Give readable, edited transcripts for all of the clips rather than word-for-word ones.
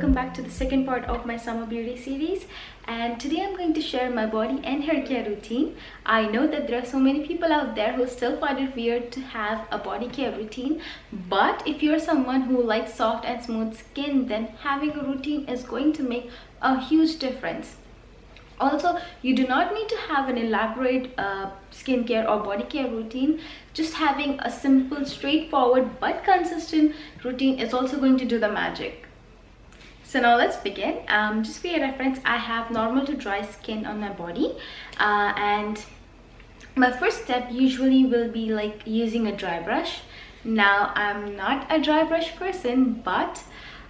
welcome back to the second part of my summer beauty series. And today I'm going to share my body and hair care routine. I know that there are so many people out there who still find it weird to have a body care routine, but if you're someone who likes soft and smooth skin, then having a routine is going to make a huge difference. Also, you do not need to have an elaborate skincare or body care routine. Just having a simple, straightforward but consistent routine is also going to do the magic. So now let's begin. Just for your reference, I have normal to dry skin on my body, and my first step usually will be like using a dry brush. Now I'm not a dry brush person, but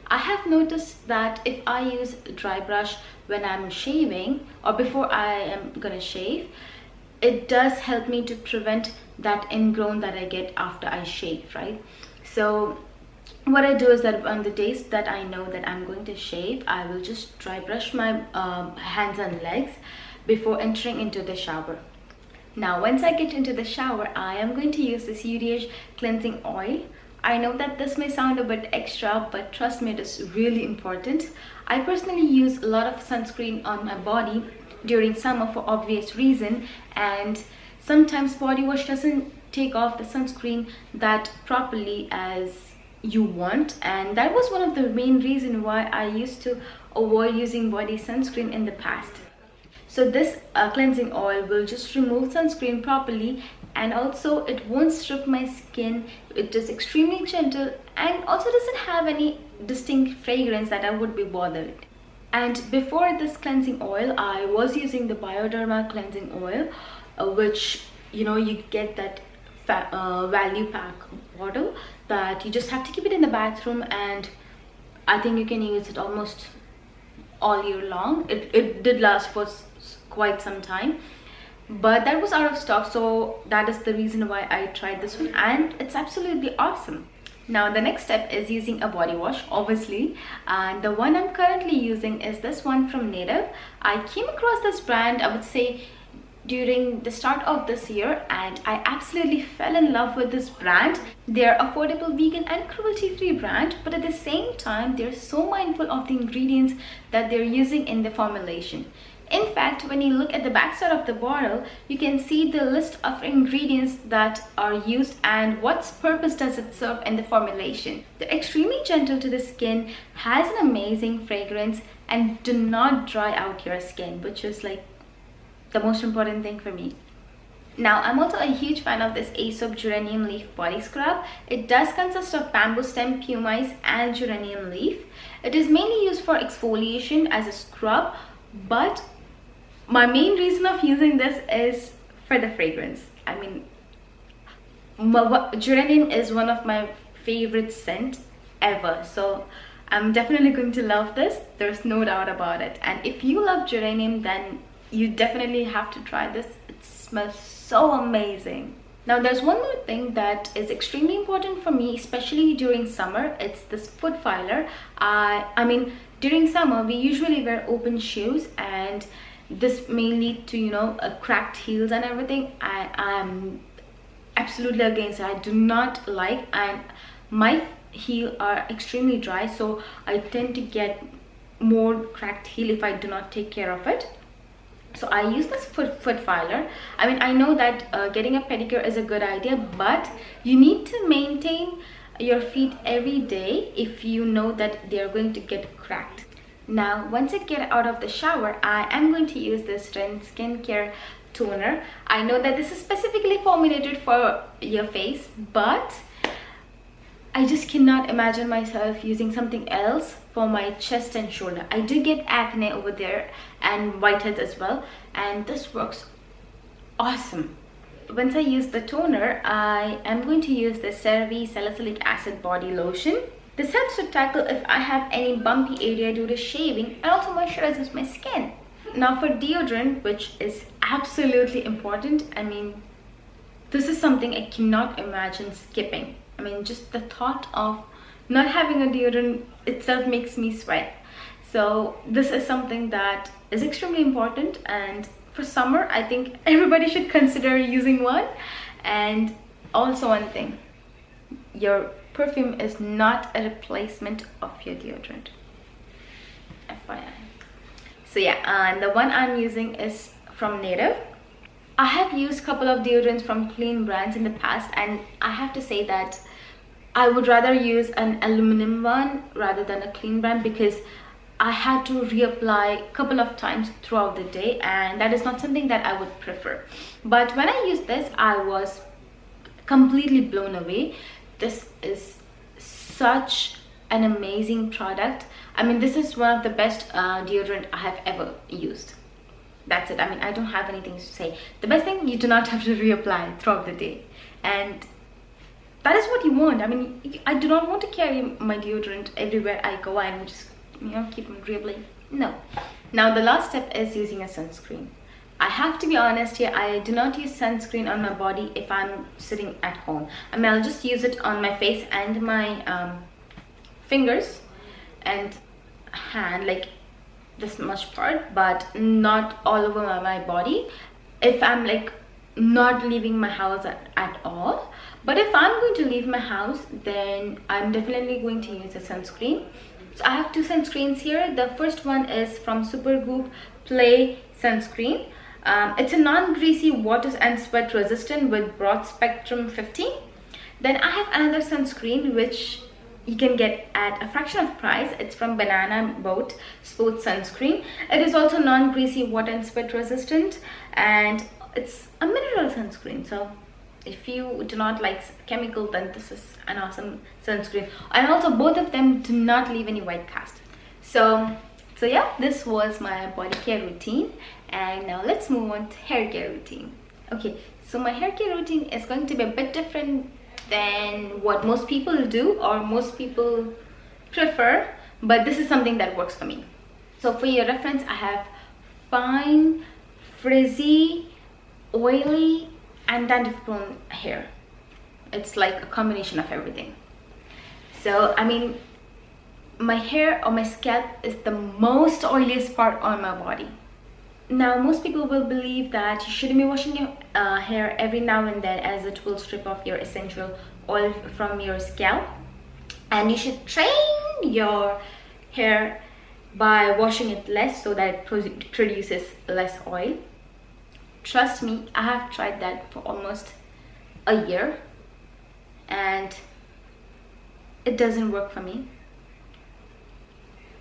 I have noticed that if I use a dry brush when I'm shaving or before I am gonna shave, it does help me to prevent that ingrown that I get after I shave, right? So what I do is that on the days that I know that I'm going to shave, I will just dry brush my hands and legs before entering into the shower. Now once I get into the shower, I am going to use this UDH cleansing oil. I know that this may sound a bit extra, but trust me, it is really important. I personally use a lot of sunscreen on my body during summer for obvious reason, and sometimes body wash doesn't take off the sunscreen that properly as you want, and that was one of the main reasons why I used to avoid using body sunscreen in the past. So this cleansing oil will just remove sunscreen properly, and also it won't strip my skin. It is extremely gentle and also doesn't have any distinct fragrance that I would be bothered. And before this cleansing oil, I was using the Bioderma cleansing oil, which you get that value pack bottle that you just have to keep it in the bathroom, and I think you can use it almost all year long. It did last for quite some time, but that was out of stock, so that is the reason why I tried this one, and it's absolutely awesome. Now the next step is using a body wash, obviously, and the one I'm currently using is this one from Native. I came across this brand, I would say, during the start of this year, and I absolutely fell in love with this brand. They're affordable, vegan and cruelty-free brand, but at the same time they're so mindful of the ingredients that they're using in the formulation. In fact, when you look at the back side of the bottle, you can see the list of ingredients that are used and what purpose does it serve in the formulation. They're extremely gentle to the skin, has an amazing fragrance, and do not dry out your skin, which is like the most important thing for me. Now I'm also a huge fan of this Aesop geranium leaf body scrub. It does consist of bamboo stem, pumice and geranium leaf. It is mainly used for exfoliation as a scrub, but my main reason of using this is for the fragrance. I mean, geranium is one of my favorite scents ever, so I'm definitely going to love this. There's no doubt about it. And if you love geranium, then you definitely have to try this. It smells so amazing. Now there's one more thing that is extremely important for me, especially during summer. It's this foot filer. I mean, during summer we usually wear open shoes, and this may lead to cracked heels and everything. I'm absolutely against it. I do not like, and my heel are extremely dry, so I tend to get more cracked heel if I do not take care of it. So I use this foot filer. I mean, I know that getting a pedicure is a good idea, but you need to maintain your feet every day if you know that they're going to get cracked. Now once I get out of the shower, I am going to use this Ren skincare toner. I know that this is specifically formulated for your face, but I just cannot imagine myself using something else for my chest and shoulder. I do get acne over there and whiteheads as well, and this works awesome. Once I use the toner, I am going to use the CeraVe Salicylic Acid Body Lotion. This helps to tackle if I have any bumpy area due to shaving, and also moisturizes my skin. Now for deodorant, which is absolutely important, I mean, this is something I cannot imagine skipping. I mean, just the thought of not having a deodorant itself makes me sweat. So this is something that is extremely important, and for summer I think everybody should consider using one. And also one thing, your perfume is not a replacement of your deodorant. FYI. So yeah, and the one I'm using is from Native. I have used a couple of deodorants from clean brands in the past, and I have to say that I would rather use an aluminum one rather than a clean brand, because I had to reapply a couple of times throughout the day, and that is not something that I would prefer. But when I used this, I was completely blown away. This is such an amazing product. I mean, this is one of the best deodorant I have ever used. That's it. I mean, I don't have anything to say. The best thing, you do not have to reapply throughout the day, and that is what you want. I mean, I do not want to carry my deodorant everywhere I go and just, you know, keep on reapplying. No. Now the last step is using a sunscreen. I have to be honest here, I do not use sunscreen on my body if I'm sitting at home. I mean, I'll just use it on my face and my fingers and hand, like this much part, but not all over my body if I'm like not leaving my house at all. But if I'm going to leave my house, then I'm definitely going to use a sunscreen. So I have two sunscreens here. The first one is from Supergoop Play Sunscreen. It's a non-greasy, water and sweat resistant with broad spectrum 50. Then I have another sunscreen which you can get at a fraction of price. It's from Banana Boat Sports Sunscreen. It is also non-greasy, water and sweat resistant, and it's a mineral sunscreen. So if you do not like chemical, then this is an awesome sunscreen. And also both of them do not leave any white cast. So yeah, this was my body care routine, and now let's move on to hair care routine. Okay, so my hair care routine is going to be a bit different than what most people do or most people prefer, but this is something that works for me. So for your reference, I have fine, frizzy, oily and dandruff prone hair. It's like a combination of everything. So I mean, my hair or my scalp is the most oiliest part on my body. Now most people will believe that you shouldn't be washing your hair every now and then, as it will strip off your essential oil from your scalp, and you should train your hair by washing it less so that it produces less oil. Trust me, I have tried that for almost a year and it doesn't work for me,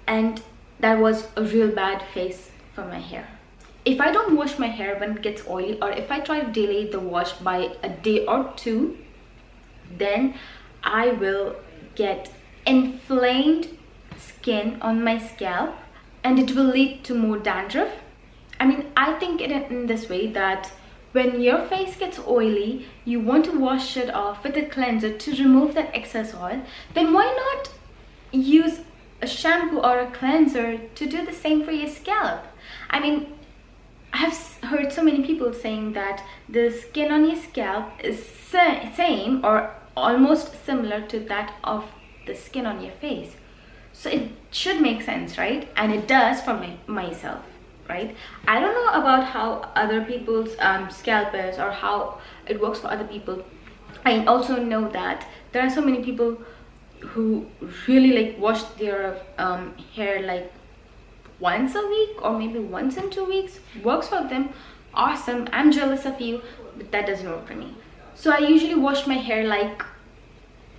and that was a real bad phase for my hair. If I don't wash my hair when it gets oily, or if I try to delay the wash by a day or two, then I will get inflamed skin on my scalp and it will lead to more dandruff. I mean, I think in this way that when your face gets oily, you want to wash it off with a cleanser to remove that excess oil. Then why not use a shampoo or a cleanser to do the same for your scalp? I mean, I have heard so many people saying that the skin on your scalp is same or almost similar to that of the skin on your face. So it should make sense, right? And it does for myself, right? I don't know about how other people's scalp is or how it works for other people. I also know that there are so many people who really like wash their hair like once a week or maybe once in 2 weeks. Works for them, awesome. I'm jealous of you, but that doesn't work for me. So I usually wash my hair like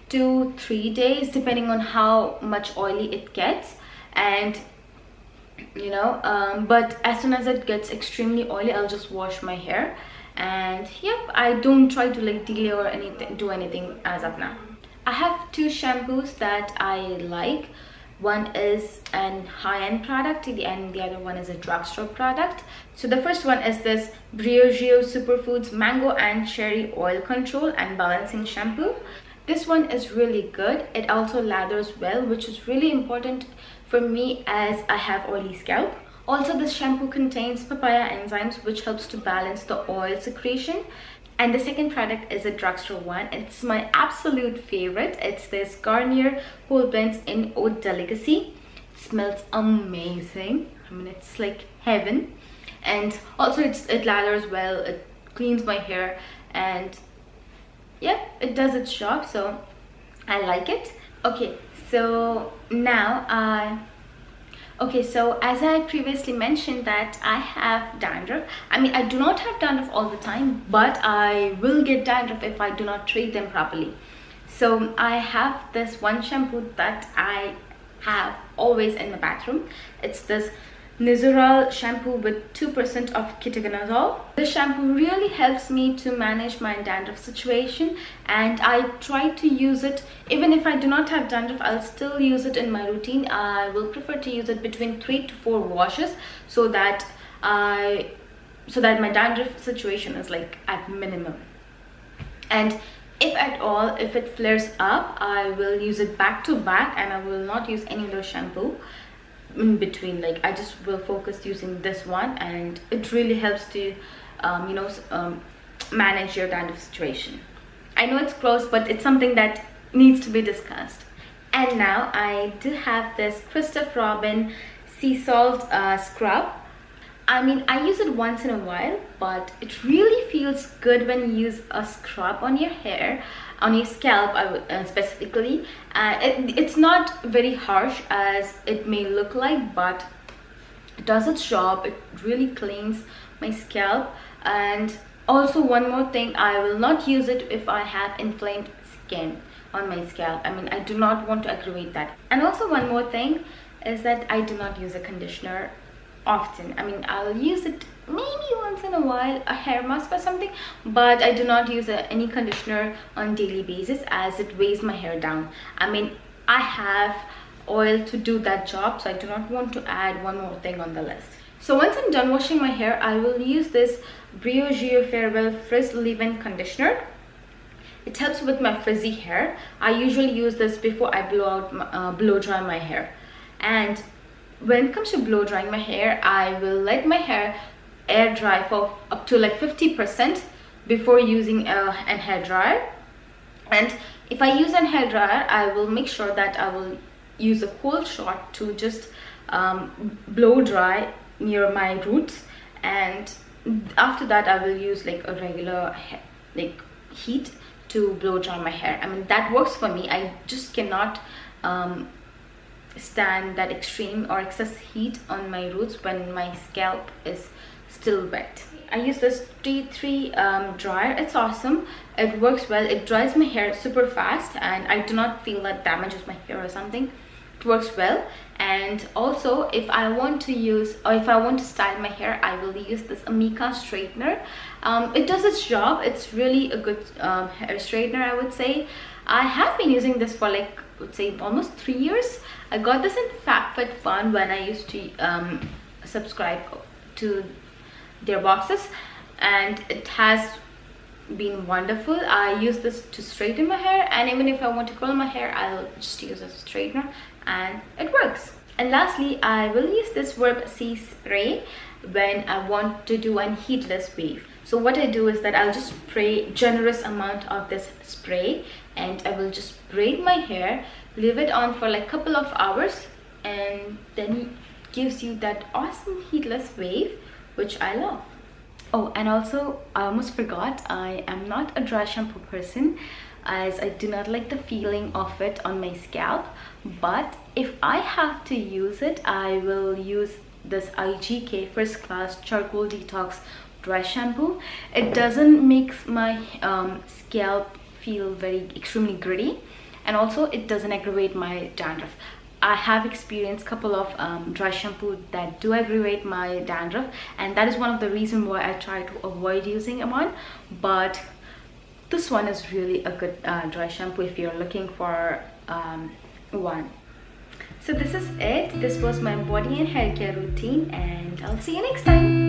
2-3 days depending on how much oily it gets, and you know, but as soon as it gets extremely oily, I'll just wash my hair. And yep, I don't try to like delay or do anything as of now. I have two shampoos that I like. One is an high-end product and the other one is a drugstore product. So the first one is this Briogeo Superfoods Mango and Cherry Oil Control and Balancing Shampoo. This one is really good. It also lathers well, which is really important for me as I have oily scalp. Also, this shampoo contains papaya enzymes, which helps to balance the oil secretion. And the second product is a drugstore one. It's my absolute favorite. It's this Garnier Whole Blends in Eau Delicacy. It smells amazing. I mean, it's like heaven. And also it lathers well, it cleans my hair, and yeah, it does its job, so I like it. Okay, so now Okay, so as I previously mentioned that I have dandruff. I mean, I do not have dandruff all the time, but I will get dandruff if I do not treat them properly. So I have this one shampoo that I have always in my bathroom. It's this Nizoral shampoo with 2% of ketoconazole. This shampoo really helps me to manage my dandruff situation, and I try to use it even if I do not have dandruff. I'll still use it in my routine. I will prefer to use it between 3 to 4 washes so that my dandruff situation is like at minimum. And if at all, if it flares up, I will use it back to back and I will not use any other shampoo in between. Like, I just will focus using this one, and it really helps to manage your dandruff situation. I know it's gross, but it's something that needs to be discussed. And now I do have this Christophe Robin sea salt scrub. I mean, I use it once in a while, but it really feels good when you use a scrub on your hair, on your scalp specifically. It's not very harsh as it may look like, but it does its job. It really cleans my scalp. And also one more thing, I will not use it if I have inflamed skin on my scalp. I mean, I do not want to aggravate that. And also one more thing is that I do not use a conditioner often. I mean, I'll use it maybe once in a while, a hair mask or something, but I do not use any conditioner on daily basis as it weighs my hair down. I mean, I have oil to do that job, so I do not want to add one more thing on the list. So once I'm done washing my hair, I will use this Briogeo Farewell Frizz Leave-In Conditioner. It helps with my frizzy hair. I usually use this before I blow dry my hair. And when it comes to blow drying my hair, I will let my hair air dry for up to like 50% before using an hair dryer. And if I use an hair dryer, I will make sure that I will use a cold shot to just blow dry near my roots, and after that I will use like a regular heat to blow dry my hair. I mean, that works for me. I just cannot stand that extreme or excess heat on my roots when my scalp is still wet. I use this T3 dryer. It's awesome. It works well. It dries my hair super fast, and I do not feel that damages my hair or something. It works well. And also, if I want to use, or if I want to style my hair, I will use this Amika straightener. It does its job. It's really a good hair straightener, I would say. I have been using this for like, I would say, almost 3 years. I got this in FabFitFun when I used to subscribe to their boxes, and it has been wonderful. I use this to straighten my hair, and even if I want to curl my hair, I'll just use a straightener and it works. And lastly, I will use this Verb C spray when I want to do an heatless wave. So what I do is that I'll just spray generous amount of this spray, and I will just braid my hair, leave it on for like a couple of hours, and then it gives you that awesome heatless wave, which I love. Oh, and also I almost forgot, I am not a dry shampoo person, as I do not like the feeling of it on my scalp. But if I have to use it, I will use this IGK First Class Charcoal Detox Dry Shampoo. It doesn't make my scalp feel very extremely gritty, and also it doesn't aggravate my dandruff. I have experienced a couple of dry shampoo that do aggravate my dandruff, and that is one of the reasons why I try to avoid using one. But this one is really a good dry shampoo if you're looking for one. So this is it. This was my body and hair care routine, and I'll see you next time.